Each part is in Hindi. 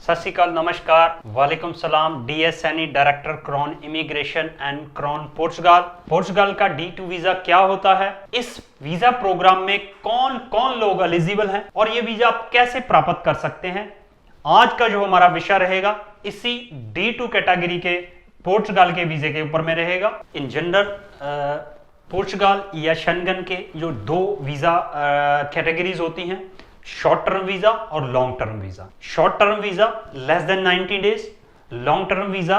सत श्री अकाल, नमस्कार, वालेकुम सलाम। DSNE director Kron immigration and Kron Portugal का D2 वीजा क्या होता है, इस वीजा प्रोग्राम में कौन कौन लोग एलिजिबल हैं और ये वीजा आप कैसे प्राप्त कर सकते हैं, आज का जो हमारा विषय रहेगा इसी D2 कैटेगरी के पोर्चुगल के वीजे के ऊपर में रहेगा। इन जनरल पोर्चुगल या शेंगन के जो दो वीजा कैटेगरीज होती हैं, शॉर्ट टर्म वीजा और long term visa. Short term visa less than 90 days, long term visa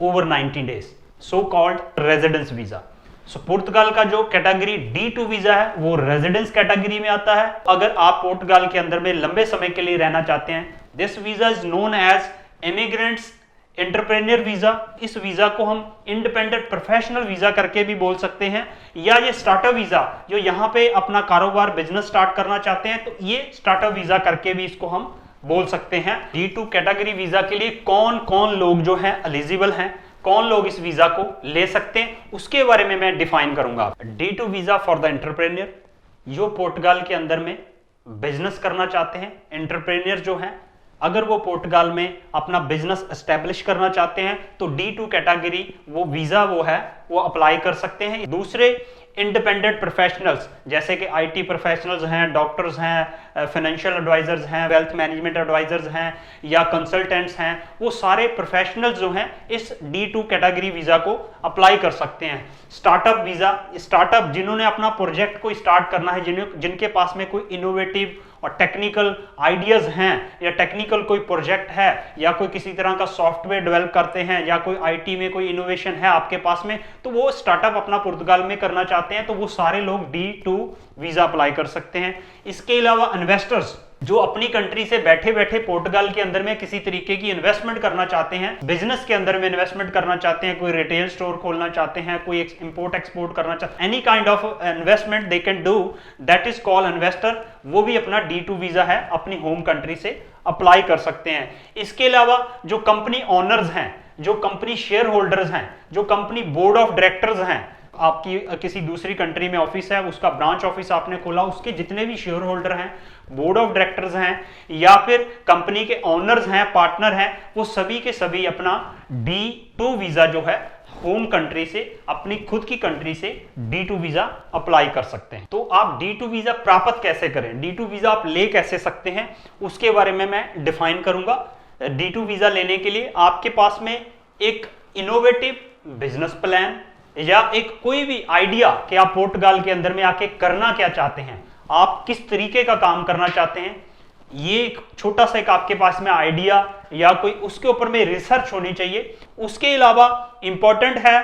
over 90 days, so called residence visa. So पुर्तगाल का जो कैटेगरी D2 वीजा है वो रेजिडेंस कैटेगरी में आता है। अगर आप पुर्तगाल के अंदर में लंबे समय के लिए रहना चाहते हैं, this visa is known as immigrants entrepreneur visa. इस वीजा को हम इंडिपेंडेंट प्रोफेशनल वीजा करके भी बोल सकते हैं, या ये स्टार्टअप वीजा जो यहाँ पे अपना कारोबार बिजनेस स्टार्ट करना चाहते हैं तो ये स्टार्टअप वीजा करके भी इसको हम बोल सकते हैं। D2 कैटेगरी वीजा के लिए कौन कौन लोग जो हैं एलिजिबल हैं, कौन लोग इस वीजा को ले सकते हैं, उसके बारे में मैं डिफाइन करूंगा। D2 visa for the entrepreneur, जो पोर्टुगाल के अंदर में बिजनेस करना चाहते हैं, एंटरप्रेन्योर जो हैं, अगर वो पोर्टुगाल में अपना बिजनेस एस्टेब्लिश करना चाहते हैं तो D2 कैटेगरी वो वीजा वो अप्लाई कर सकते हैं। दूसरे इंडिपेंडेंट प्रोफेशनल्स जैसे कि IT प्रोफेशनल्स हैं, डॉक्टर्स हैं, फाइनेंशियल एडवाइजर्स हैं, वेल्थ मैनेजमेंट एडवाइजर्स हैं या कंसल्टेंट्स हैं, वो सारे प्रोफेशनल्स जो हैं इस D2 कैटेगरी वीजा को अप्लाई कर सकते हैं। स्टार्टअप वीजा, स्टार्टअप जिन्होंने अपना प्रोजेक्ट को स्टार्ट करना है, जिनके पास में कोई इनोवेटिव और टेक्निकल आइडियाज हैं या टेक्निकल कोई प्रोजेक्ट है या कोई किसी तरह का सॉफ्टवेयर डेवलप करते हैं या कोई IT में कोई इनोवेशन है आपके पास में, तो वो स्टार्टअप अपना पुर्तगाल में करना चाहते हैं तो वो सारे लोग D2 वीजा अप्लाई कर सकते हैं। इसके अलावा इन्वेस्टर्स जो अपनी कंट्री से बैठे बैठे पोर्टुगाल के अंदर में किसी तरीके की इन्वेस्टमेंट करना चाहते हैं, बिजनेस के अंदर में इन्वेस्टमेंट करना चाहते हैं, कोई रिटेल स्टोर खोलना चाहते हैं, कोई इंपोर्ट एक्सपोर्ट करना चाहते हैं, any kind of investment they can do, that is called investor, वो भी अपना D2 वीजा है अपनी होम कंट्री से अप्लाई कर सकते हैं। इसके अलावा जो कंपनी ओनर्स हैं, जो कंपनी शेयर होल्डर्स हैं, जो कंपनी बोर्ड ऑफ डायरेक्टर्स हैं, आपकी किसी दूसरी कंट्री में ऑफिस है, उसका ब्रांच ऑफिस आपने खोला, उसके जितने भी शेयर होल्डर हैं, बोर्ड ऑफ डायरेक्टर्स हैं या फिर कंपनी के ओनर्स हैं, पार्टनर हैं, वो सभी के सभी अपना D2 वीजा जो है होम कंट्री से, अपनी खुद की कंट्री से D2 वीजा अप्लाई कर सकते हैं। तो आप D2 वीजा प्राप्त कैसे करें, D2 वीजा आप ले कैसे सकते हैं, उसके बारे में मैं डिफाइन करूंगा। D2 वीजा लेने के लिए आपके पास में एक इनोवेटिव बिजनेस प्लान या एक कोई भी आइडिया कि आप पोर्टुगाल के अंदर में आके करना क्या चाहते हैं, आप किस तरीके का काम करना चाहते हैं, ये एक छोटा सा एक आपके पास में आइडिया या कोई उसके ऊपर में रिसर्च होनी चाहिए। उसके अलावा इंपॉर्टेंट है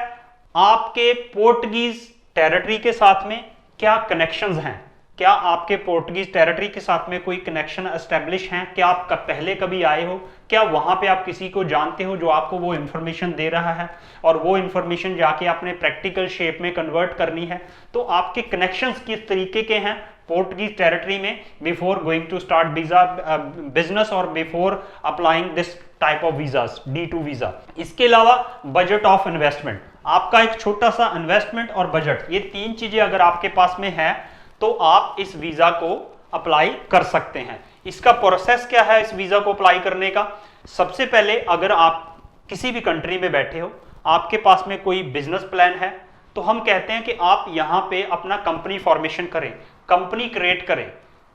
आपके पोर्टुगीज टेरिटरी के साथ में क्या कनेक्शंस हैं, क्या आपके पोर्टुगीज टेरिटरी के साथ में कोई कनेक्शन एस्टेब्लिश हैं, क्या आप पहले कभी आए हो, क्या वहां पे आप किसी को जानते हो जो आपको वो इंफॉर्मेशन दे रहा है और वो इंफॉर्मेशन जाके आपने प्रैक्टिकल शेप में कन्वर्ट करनी है, तो आपके कनेक्शंस किस तरीके के हैं पोर्टुगीज टेरिटरी में before going to start visa business और before applying this type of visas, D2 visa. इसके अलावा बजट ऑफ इन्वेस्टमेंट, आपका एक छोटा सा इन्वेस्टमेंट और बजट, ये तीन चीजें अगर आपके पास में है तो आप इस वीजा को अप्लाई कर सकते हैं। इसका प्रोसेस क्या है इस वीजा को अप्लाई करने का? सबसे पहले अगर आप किसी भी कंट्री में बैठे हो, आपके पास में कोई बिजनेस प्लान है, तो हम कहते हैं कि आप यहां पे अपना कंपनी फॉर्मेशन करें, कंपनी क्रिएट करें।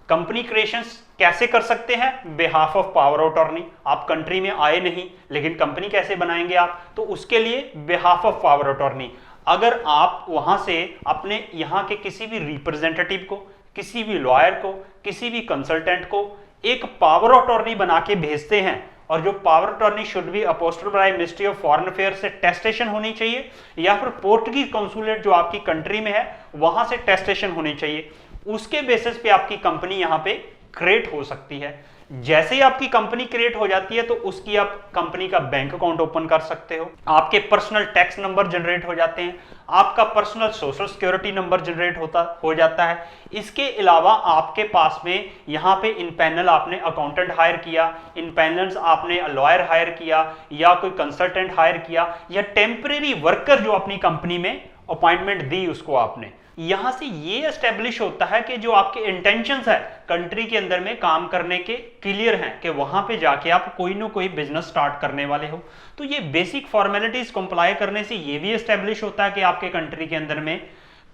कंपनी क्रिएशन कैसे कर सकते हैं? Behalf of power of attorney. आप कंट्री में आए नहीं लेकिन कंपनी कैसे बनाएंगे आप, तो उसके लिए behalf of power of attorney. अगर आप वहां से अपने यहाँ के किसी भी रिप्रेजेंटेटिव को, किसी भी लॉयर को, किसी भी कंसल्टेंट को एक पावर ऑफ अटॉर्नी बना के भेजते हैं, और जो power attorney should be apostilled by ministry of foreign affairs से टेस्टेशन होनी चाहिए, या फिर पोर्टुगीज कॉन्सुलेट जो आपकी कंट्री में है वहां से टेस्टेशन होनी चाहिए। उसके बेसिस पे आपकी कंपनी यहाँ पे क्रिएट हो सकती है। जैसे ही आपकी कंपनी क्रिएट हो जाती है तो उसकी आप कंपनी का बैंक अकाउंट ओपन कर सकते हो, आपके पर्सनल टैक्स नंबर जनरेट हो जाते हैं, आपका personal social security number generate हो जाता है। इसके अलावा आपके पास में यहाँ पे इन पैनल आपने अकाउंटेंट हायर किया, इन पैनल्स आपने लॉयर हायर किया या कोई कंसल्टेंट हायर किया, या टेम्परेरी वर्कर जो अपनी कंपनी में अपॉइंटमेंट दी उसको आपने, यहां से ये एस्टेब्लिश होता है कि जो आपके इंटेंशंस है कंट्री के अंदर में काम करने के क्लियर हैं, कि वहां पे जाके आप कोई ना कोई बिजनेस स्टार्ट करने वाले हो। तो ये बेसिक फॉर्मेलिटीज कंप्लाई करने से ये भी एस्टेब्लिश होता है कि आपके कंट्री के अंदर में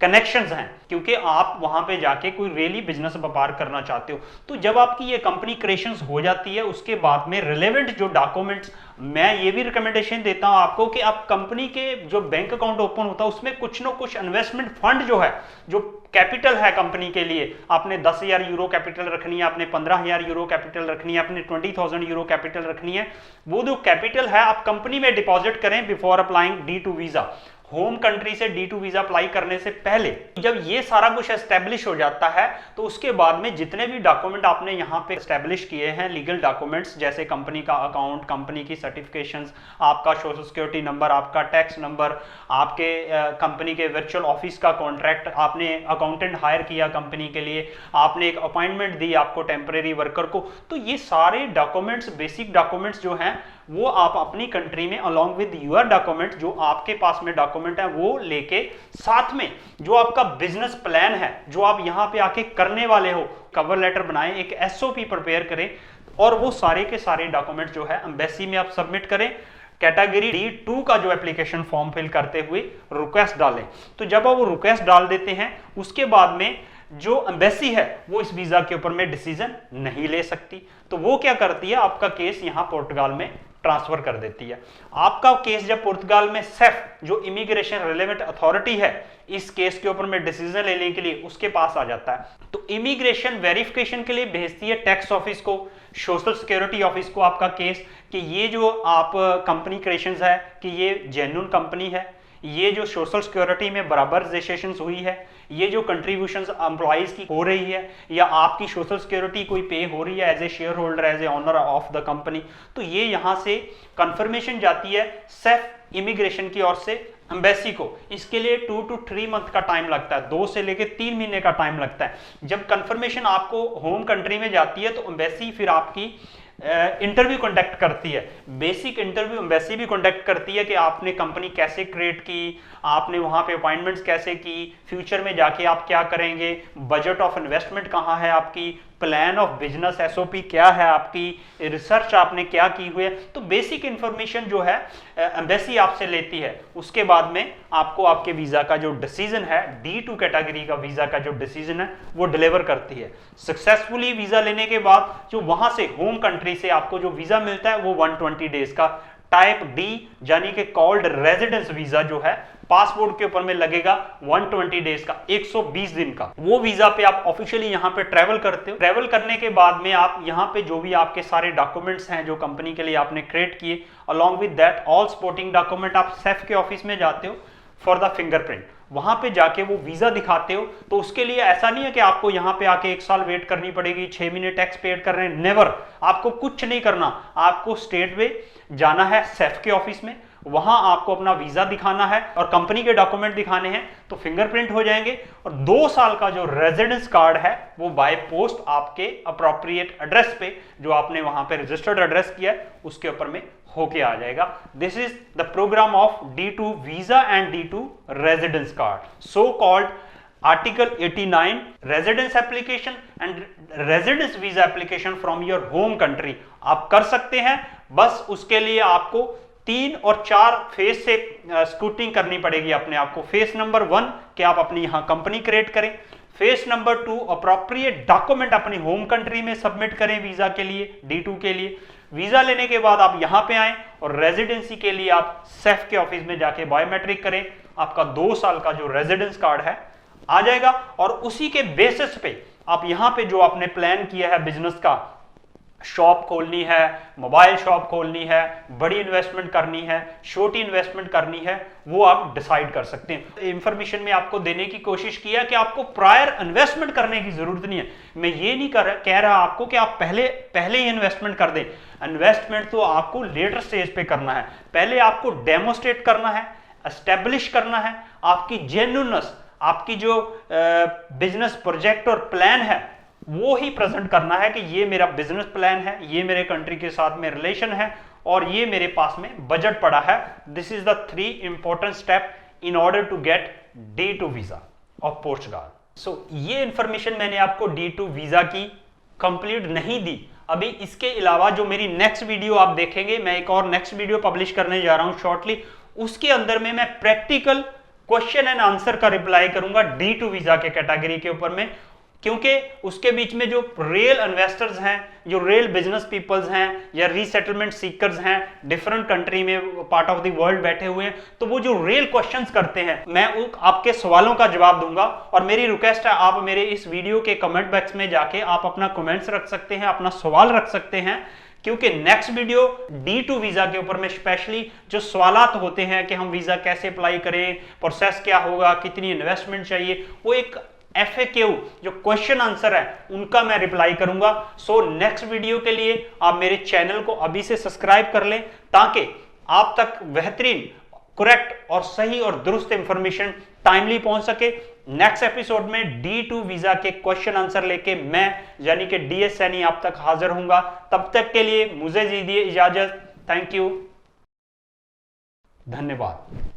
कनेक्शंस हैं, क्योंकि आप वहां पे जाके कोई रियली बिजनेस व्यापार करना चाहते हो। तो जब आपकी ये कंपनी क्रिएशंस हो जाती है, उसके बाद में रिलेवेंट जो डॉक्यूमेंट्स, मैं ये भी रिकमेंडेशन देता हूं आपको कि आप कंपनी के जो बैंक अकाउंट ओपन होता है उसमें कुछ ना कुछ इन्वेस्टमेंट फंड जो है, जो कैपिटल है कंपनी के लिए, आपने 10,000 यूरो कैपिटल रखनी है, आपने 15,000 यूरो कैपिटल रखनी है, आपने 20,000 यूरो कैपिटल रखनी है, वो जो कैपिटल है आप कंपनी में डिपॉजिट करें before applying D2 visa. Home country से D2 वीजा अप्लाई करने से पहले जब ये सारा कुछ एस्टेब्लिश हो जाता है, तो उसके बाद में जितने भी डॉक्यूमेंट आपने यहाँ पे एस्टेब्लिश किए हैं, लीगल डॉक्यूमेंट्स जैसे कंपनी का अकाउंट, कंपनी की सर्टिफिकेशंस, आपका सोशल सिक्योरिटी नंबर, आपका टैक्स नंबर, आपके कंपनी के वर्चुअल ऑफिस का कॉन्ट्रैक्ट, आपने अकाउंटेंट हायर किया कंपनी के लिए, आपने एक अपॉइंटमेंट दी आपको टेम्परेरी वर्कर को, तो ये सारे डॉक्यूमेंट्स, बेसिक डॉक्यूमेंट्स जो हैं वो आप अपनी कंट्री में अलॉन्ग विद यूर डॉक्यूमेंट, जो आपके पास में डॉक्यूमेंट है वो लेके, साथ में जो आपका बिजनेस प्लान है जो आप यहां पे आके करने वाले हो, कवर लेटर बनाएं, एक SOP प्रिपेयर करें, और वो सारे के सारे डॉक्यूमेंट जो है एम्बेसी में आप सबमिट करें। कैटेगरी D2 का जो एप्लीकेशन फॉर्म फिल करते हुए रिक्वेस्ट डालें। तो जब आप वो रिक्वेस्ट डाल देते हैं, उसके बाद में जो एम्बेसी है वो इस वीजा के ऊपर में डिसीजन नहीं ले सकती। तो वो क्या करती है, आपका केस यहां पुर्तगाल में ट्रांसफर कर देती है। आपका केस जब पुर्तगाल में सेफ, जो इमिग्रेशन रिलेवेंट अथॉरिटी है, इस केस के ऊपर में डिसीजन लेने के लिए उसके पास आ जाता है, तो इमिग्रेशन वेरिफिकेशन के लिए भेजती है टैक्स ऑफिस को, सोशल सिक्योरिटी ऑफिस को आपका केस, कि ये जो आप कंपनी क्रिएशंस है कि ये जेन्युइन कंपनी है, ये जो सोशल सिक्योरिटी में बराबर रजिस्ट्रेशन हुई है, ये जो कंट्रीब्यूशंस एम्प्लॉइज की हो रही है, या आपकी सोशल सिक्योरिटी कोई पे हो रही है as a shareholder, as a owner of the company, तो ये यहां से कंफर्मेशन जाती है सेफ इमिग्रेशन की ओर से एम्बेसी को। इसके लिए 2 to 3 मंथ का टाइम लगता है, 2 से लेकर 3 महीने का टाइम लगता है। जब कंफर्मेशन आपको होम कंट्री में जाती है, तो एम्बेसी फिर आपकी इंटरव्यू कंडक्ट करती है, बेसिक इंटरव्यू एम्बेसी भी कंडक्ट करती है कि आपने कंपनी कैसे क्रिएट की, आपने वहां पे अपॉइंटमेंट्स कैसे की, फ्यूचर में जाके आप क्या करेंगे, बजट ऑफ इन्वेस्टमेंट कहाँ है आपकी, प्लान ऑफ बिजनेस SOP क्या है आपकी, रिसर्च आपने क्या की हुई है। तो बेसिक इंफॉर्मेशन जो है एम्बेसी आपसे लेती है। उसके बाद में आपको आपके वीजा का जो डिसीजन है, D2 कैटेगरी का वीजा का जो डिसीजन है वो डिलीवर करती है। सक्सेसफुली वीजा लेने के बाद जो वहां से होम कंट्री से आपको जो वीजा मिलता है वो 120 डेज का टाइप D यानी कि कॉल्ड रेजिडेंस वीजा जो है, पासपोर्ट के ऊपर में लगेगा 120 डेज का, 120 दिन का। वो वीजा पे आप ऑफिशियली यहाँ पे ट्रैवल करते हो। ट्रैवल करने के बाद में आप यहाँ पे जो भी आपके सारे डॉक्यूमेंट्स हैं जो कंपनी के लिए आपने क्रिएट किए, along with that all supporting document, आप सेफ के ऑफिस में जाते हो फॉर द फिंगरप्रिंट। वहां पे जाके वो वीजा दिखाते हो। तो उसके लिए ऐसा नहीं है कि आपको यहाँ पे आके 1 साल वेट करनी पड़ेगी, 6 महीने टैक्स पेड कर रहे हैं, नेवर। आपको कुछ नहीं करना, आपको स्टेट में जाना है सेफ के ऑफिस में, वहां आपको अपना वीजा दिखाना है और कंपनी के डॉक्यूमेंट दिखाने हैं, तो फिंगरप्रिंट हो जाएंगे। और 2 साल का जो रेजिडेंस कार्ड है वो बाय पोस्ट आपके अप्रोप्रिएट एड्रेस पे, जो आपने वहां पे रजिस्टर्ड एड्रेस किया है, उसके ऊपर में होके आ जाएगा। This is the programme of D2 visa and D2 residence card, so called article 89 residence application and residence visa application from your home country आप कर सकते हैं। बस उसके लिए आपको 3 और 4 फेज से स्क्रूटिंग करनी पड़ेगी अपने आप को। फेज नंबर 1 कि आप अपनी यहां कंपनी क्रिएट करें, फेज नंबर 2 अप्रोप्रिएट डॉक्यूमेंट अपनी होम कंट्री में सबमिट करें वीजा के लिए, D2 के लिए। वीजा लेने के बाद आप यहां पे आए और रेजिडेंसी के लिए आप सेफ के ऑफिस में जाके बायोमेट्रिक करें, आपका 2 साल का जो रेजिडेंस कार्ड है आ जाएगा। और उसी के बेसिस पे आप यहां पे जो आपने प्लान किया है बिजनेस का, शॉप खोलनी है, मोबाइल शॉप खोलनी है, बड़ी इन्वेस्टमेंट करनी है, छोटी इन्वेस्टमेंट करनी है, वो आप डिसाइड कर सकते हैं। इंफॉर्मेशन में आपको देने की कोशिश किया कि आपको प्रायर इन्वेस्टमेंट करने की जरूरत नहीं है। मैं ये नहीं कह रहा आपको कि आप पहले ही इन्वेस्टमेंट कर दें। इन्वेस्टमेंट तो आपको लेटर स्टेज पे करना है। पहले आपको डेमोस्ट्रेट करना है, एस्टेब्लिश करना है आपकी जेन्युइननेस, आपकी जो बिजनेस प्रोजेक्ट और प्लान है वो ही प्रेजेंट करना है कि ये मेरा बिजनेस प्लान है, ये मेरे कंट्री के साथ में रिलेशन है और ये मेरे पास में बजट पड़ा है। This is the 3 important step in order to get D2 visa. Of Portugal. So ये इंफॉर्मेशन मैंने आपको D2 वीजा की कंप्लीट नहीं दी। अभी इसके अलावा जो मेरी नेक्स्ट वीडियो आप देखेंगे, मैं एक और नेक्स्ट वीडियो पब्लिश करने जा रहा हूं शॉर्टली, उसके अंदर में मैं प्रैक्टिकल क्वेश्चन एंड आंसर का रिप्लाई करूंगा D2 वीजा के कैटेगरी के ऊपर में, क्योंकि उसके बीच में जो रियल इन्वेस्टर्स हैं, जो रियल बिजनेस पीपल्स हैं या रीसेटलमेंट सीकर्स हैं, डिफरेंट कंट्री में पार्ट ऑफ द वर्ल्ड बैठे हुए हैं, तो वो जो रियल क्वेश्चंस करते हैं, मैं आपके सवालों का जवाब दूंगा। और मेरी रिक्वेस्ट है, आप मेरे इस वीडियो के कमेंट बॉक्स में जाके आप अपना कमेंट्स रख सकते हैं, अपना सवाल रख सकते हैं, क्योंकि नेक्स्ट वीडियो D2 वीजा के ऊपर में स्पेशली जो सवालात होते हैं कि हम वीजा कैसे अप्लाई करें, प्रोसेस क्या होगा, कितनी इन्वेस्टमेंट चाहिए, वो एक FAQ जो क्वेश्चन आंसर है उनका मैं रिप्लाई करूंगा। सो नेक्स्ट वीडियो के लिए आप मेरे चैनल को अभी से सब्सक्राइब कर लें, ताकि आप तक बेहतरीन, करेक्ट और सही और दुरुस्त इंफॉर्मेशन टाइमली पहुंच सके। नेक्स्ट एपिसोड में D2 वीजा के क्वेश्चन आंसर लेके मैं यानी कि DS सैनी आप तक हाजिर होऊंगा। तब तक के लिए मुझे दीजिए इजाजत। थैंक यू, धन्यवाद।